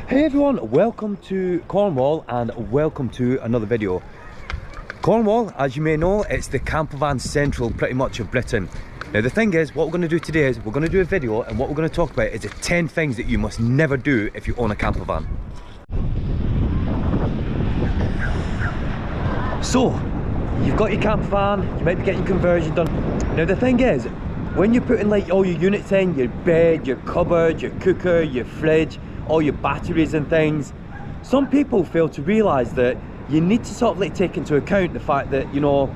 Hey everyone, welcome to Cornwall and welcome to another video. Cornwall, as you may know, it's the campervan central pretty much of Britain. Now the thing is, what we're going to do today is we're going to do a video, and what we're going to talk about is the 10 things that you must never do if you own a campervan. So, you've got your campervan, you might be getting your conversion done. Now the thing is, when you're putting like all your units in, your bed, your cupboard, your cooker, your fridge, all your batteries and things, some people fail to realise that you need to sort of like take into account the fact that, you know,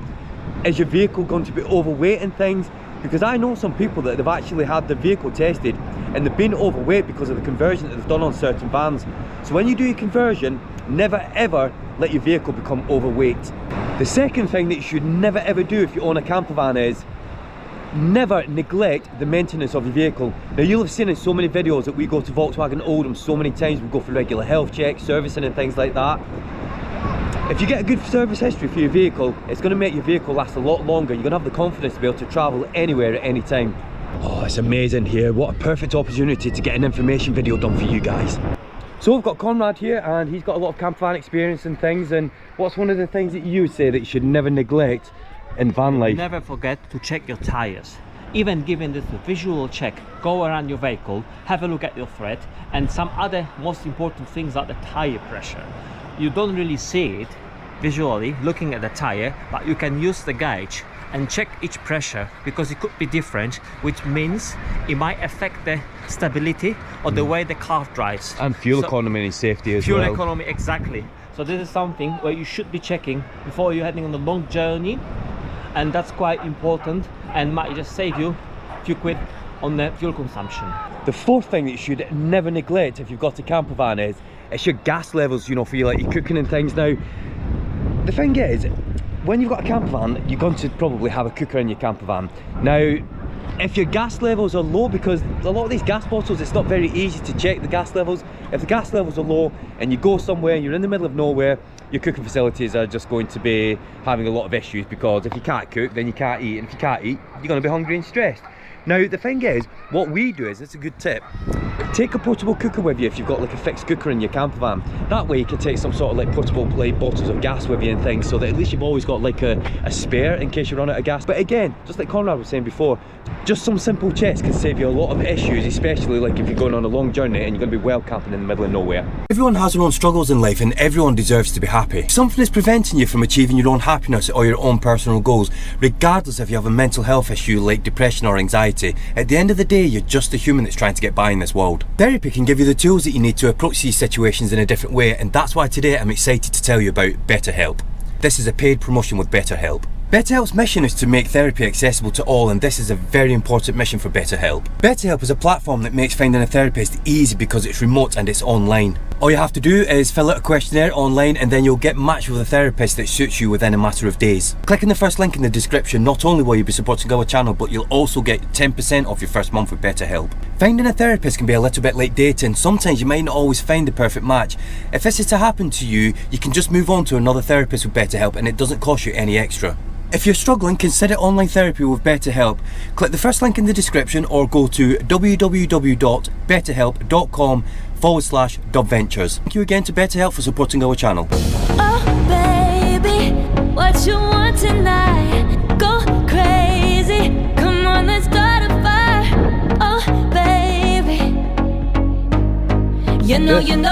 is your vehicle going to be overweight and things? Because I know some people that they've actually had their vehicle tested and they've been overweight because of the conversion that they've done on certain vans. So when you do your conversion, never ever let your vehicle become overweight. The second thing that you should never ever do if you own a campervan is never neglect the maintenance of your vehicle. Now you'll have seen in so many videos that we go to Volkswagen Oldham so many times, we go for regular health checks, servicing and things like that. If you get a good service history for your vehicle, it's going to make your vehicle last a lot longer. You're going to have the confidence to be able to travel anywhere at any time. Oh, it's amazing here. What a perfect opportunity to get an information video done for you guys. So we've got Conrad here and he's got a lot of campervan experience and things, and what's one of the things that you would say that you should never neglect in van life? Never forget to check your tires. Even giving this a visual check, go around your vehicle, have a look at your thread, and some other most important things like the tire pressure. You don't really see it visually looking at the tire, but you can use the gauge and check each pressure, because it could be different, which means it might affect the stability or the way the car drives. And fuel economy and safety as well. Fuel economy, exactly. So this is something where you should be checking before you're heading on a long journey, and that's quite important and might just save you a few quid on the fuel consumption. The fourth thing that you should never neglect if you've got a campervan is it's your gas levels, you know, for your, like, your cooking and things. Now the thing is, when you've got a campervan, you're going to probably have a cooker in your campervan. Now if your gas levels are low, because a lot of these gas bottles, it's not very easy to check the gas levels. If the gas levels are low and you go somewhere and you're in the middle of nowhere, your cooking facilities are just going to be having a lot of issues, because if you can't cook, then you can't eat, and if you can't eat, you're going to be hungry and stressed. Now the thing is, what we do is, it's a good tip, take a portable cooker with you if you've got like a fixed cooker in your campervan. That way you can take some sort of like portable like bottles of gas with you and things, so that at least you've always got like a spare in case you run out of gas. But again, just like Conrad was saying before, just some simple checks can save you a lot of issues, especially like if you're going on a long journey and you're going to be well camping in the middle of nowhere. Everyone has their own struggles in life and everyone deserves to be happy. If something is preventing you from achieving your own happiness or your own personal goals, regardless if you have a mental health issue like depression or anxiety, at the end of the day, you're just a human that's trying to get by in this world. Therapy can give you the tools that you need to approach these situations in a different way, and that's why today I'm excited to tell you about BetterHelp. This is a paid promotion with BetterHelp. BetterHelp's mission is to make therapy accessible to all, and this is a very important mission for BetterHelp. BetterHelp is a platform that makes finding a therapist easy because it's remote and it's online. All you have to do is fill out a questionnaire online, and then you'll get matched with a therapist that suits you within a matter of days. Click on the first link in the description. Not only will you be supporting our channel, but you'll also get 10% off your first month with BetterHelp. Finding a therapist can be a little bit like dating. Sometimes you might not always find the perfect match. If this is to happen to you, you can just move on to another therapist with BetterHelp, and it doesn't cost you any extra. If you're struggling, consider online therapy with BetterHelp. Click the first link in the description or go to www.betterhelp.com/dubventures. Thank you again to BetterHelp for supporting our channel. Oh baby, what you want tonight? Go crazy, come on, let's start a fire. Oh baby, you know you should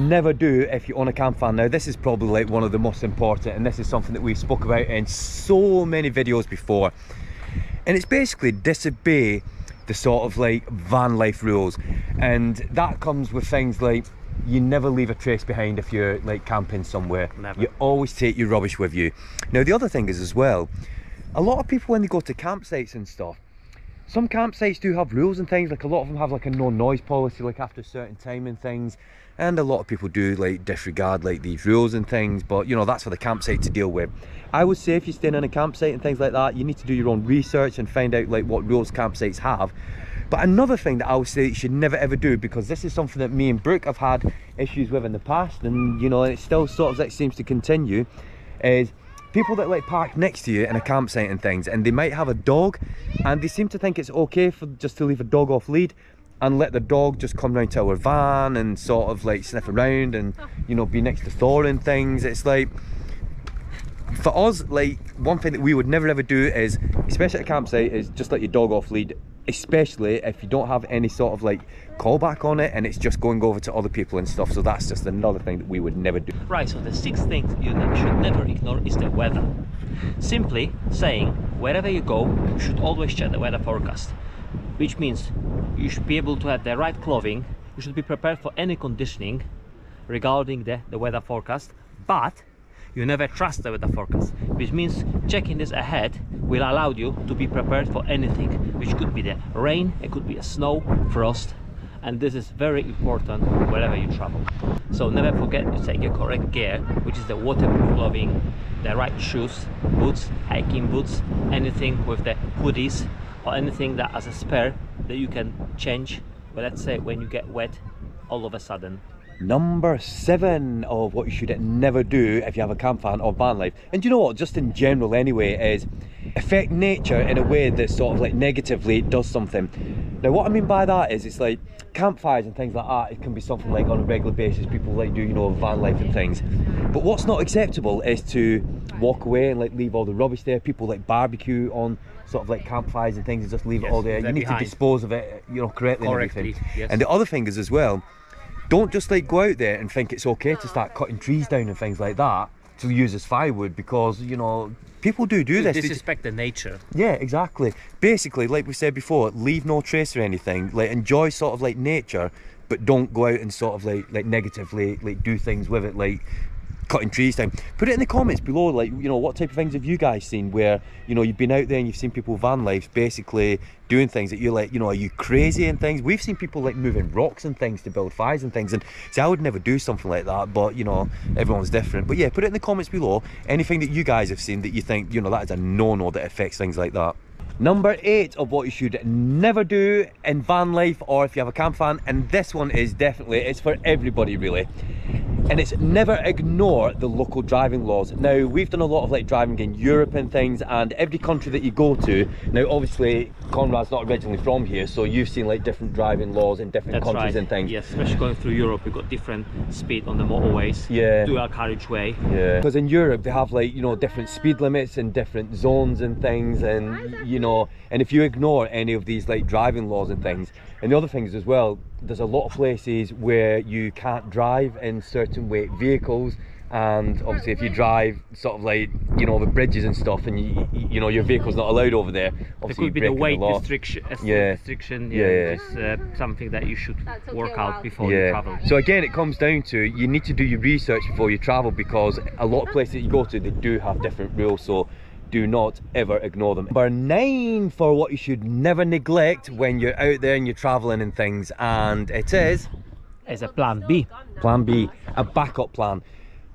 never do if you own a campervan. Now this is probably like one of the most important, and this is something that we spoke about in so many videos before, and it's basically disobey the sort of like van life rules, and that comes with things like you never leave a trace behind if you're like camping somewhere. Never. You always take your rubbish with you. Now the other thing is as well, a lot of people when they go to campsites and stuff, some campsites do have rules and things, like a lot of them have like a no noise policy like after a certain time and things, and a lot of people do like disregard like these rules and things, but you know, that's for the campsite to deal with. I would say if you're staying on a campsite and things like that, you need to do your own research and find out like what rules campsites have. But another thing that I would say that you should never ever do, because this is something that me and Brooke have had issues with in the past, and you know, it still sort of like seems to continue, is people that like park next to you in a campsite and things, and they might have a dog and they seem to think it's okay for just to leave a dog off lead. and let the dog just come round to our van and sort of like sniff around and, you know, be next to Thor and things. It's like, for us, like, one thing that we would never ever do is, especially at a campsite, is just let your dog off lead, especially if you don't have any sort of like callback on it and it's just going over to other people and stuff. So that's just another thing that we would never do. Right, so the sixth thing you should never ignore is the weather. Simply saying, wherever you go, you should always check the weather forecast, which means you should be able to have the right clothing, you should be prepared for any conditioning regarding the weather forecast, but you never trust the weather forecast, which means checking this ahead will allow you to be prepared for anything, which could be the rain, it could be a snow, frost, and this is very important wherever you travel. So never forget to take your correct gear, which is the waterproof clothing, the right shoes, boots, hiking boots, anything with the hoodies or anything that as a spare that you can change, well, let's say when you get wet all of a sudden. Number 7 of what you should never do if you have a campervan or van life, and you know what, just in general anyway, is affect nature in a way that sort of like negatively does something. Now what I mean by that is, it's like campfires and things like that, it can be something like on a regular basis people like do, you know, van life and things, but what's not acceptable is to walk away and like leave all the rubbish there. People like barbecue on sort of like campfires and things and just leave it all there. You need to dispose of it, you know, correctly and everything. Yes. And the other thing is as well, don't just like go out there and think it's okay to start cutting trees down and things like that to use as firewood, because, you know, people do this. Disrespect the nature. Yeah, exactly. Basically, like we said before, leave no trace or anything. Like, enjoy sort of like nature, but don't go out and sort of like negatively like do things with it, like cutting trees down. Put it in the comments below, like, you know, what type of things have you guys seen where, you know, you've been out there and you've seen people van life basically doing things that you're like, you know, are you crazy and things? We've seen people like moving rocks and things to build fires and things, and see, I would never do something like that, but you know, everyone's different. But yeah, put it in the comments below, anything that you guys have seen that you think, you know, that is a no-no that affects things like that. Number 8 of what you should never do in van life or if you have a camp van, and this one is definitely, it's for everybody really, and it's never ignore the local driving laws. Now, we've done a lot of like driving in Europe and things, and every country that you go to, now obviously Conrad's not originally from here, so you've seen like different driving laws in different countries and things. Yes, especially going through Europe, we've got different speed on the motorways, yeah, dual carriageway. Yeah, because in Europe they have like, you know, different speed limits and different zones and things, and you know, and if you ignore any of these like driving laws and things, and the other things as well, there's a lot of places where you can't drive in certain weight vehicles, and obviously if you drive sort of like, you know, the bridges and stuff, and you know, your vehicle's not allowed over there, obviously it could be the weight restriction. It's something that you should work out before you travel. So again, it comes down to, you need to do your research before you travel, because a lot of places that you go to, they do have different rules, so do not ever ignore them. Number 9 for what you should never neglect when you're out there and you're traveling and things, and it is a plan B. Plan B, a backup plan.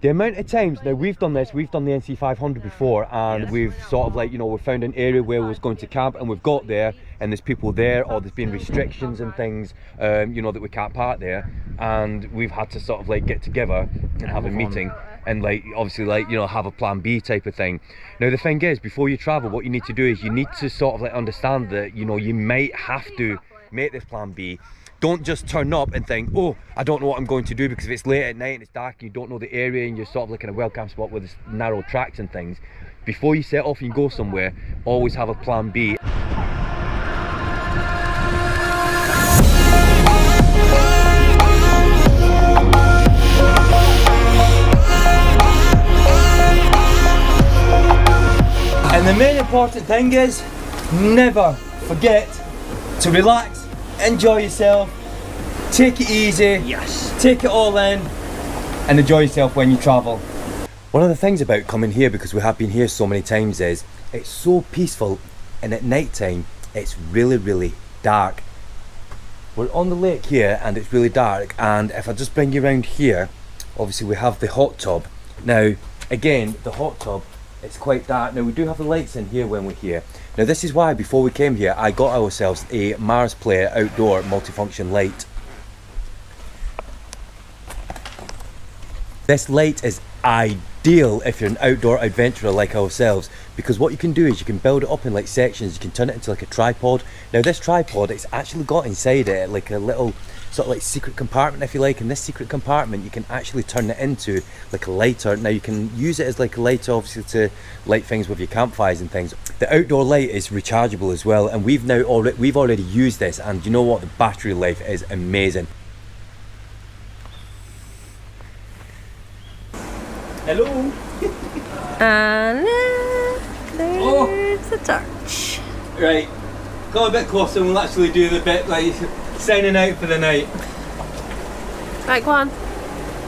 The amount of times, now we've done this, we've done the NC 500 before, and we've sort of like, you know, we found an area where we was going to camp, and we've got there and there's people there, or there's been restrictions and things, you know, that we can't park there, and we've had to sort of like get together and have a meeting and like obviously like, you know, have a plan B type of thing. Now the thing is, before you travel, what you need to do is you need to sort of like understand that, you know, you might have to make this plan B. Don't just turn up and think, oh, I don't know what I'm going to do, because if it's late at night and it's dark and you don't know the area and you're sort of like in a well-camped spot with this narrow tracks and things, before you set off and you go somewhere, always have a plan B. And the main important thing is, never forget to relax, enjoy yourself, take it easy, take it all in, and enjoy yourself when you travel. One of the things about coming here, because we have been here so many times, is it's so peaceful, and at night time it's really dark. We're on the lake here and it's really dark, and if I just bring you around here, obviously we have the hot tub. Now again, the hot tub, it's quite dark. Now we do have the lights in here when we're here. Now this is why before we came here I got ourselves a Mars Player outdoor multifunction light. This light is ideal if you're an outdoor adventurer like ourselves, because what you can do is you can build it up in like sections. You can turn it into like a tripod. Now this tripod, it's actually got inside it like a little sort of like secret compartment, if you like. In this secret compartment you can actually turn it into like a lighter. Now you can use it as like a lighter, obviously, to light things with your campfires and things. The outdoor light is rechargeable as well, and we've already used this, and you know what, the battery life is amazing. Hello. And there's the torch. Right, go a bit closer and we'll actually do the bit like signing out for the night. Right, go on.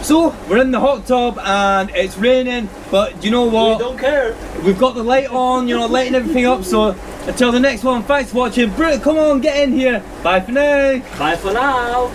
So we're in the hot tub and it's raining, but do you know what? We don't care. We've got the light on, you know, lighting everything up. So until the next one, thanks for watching. Brute, come on, get in here. Bye for now. Bye for now.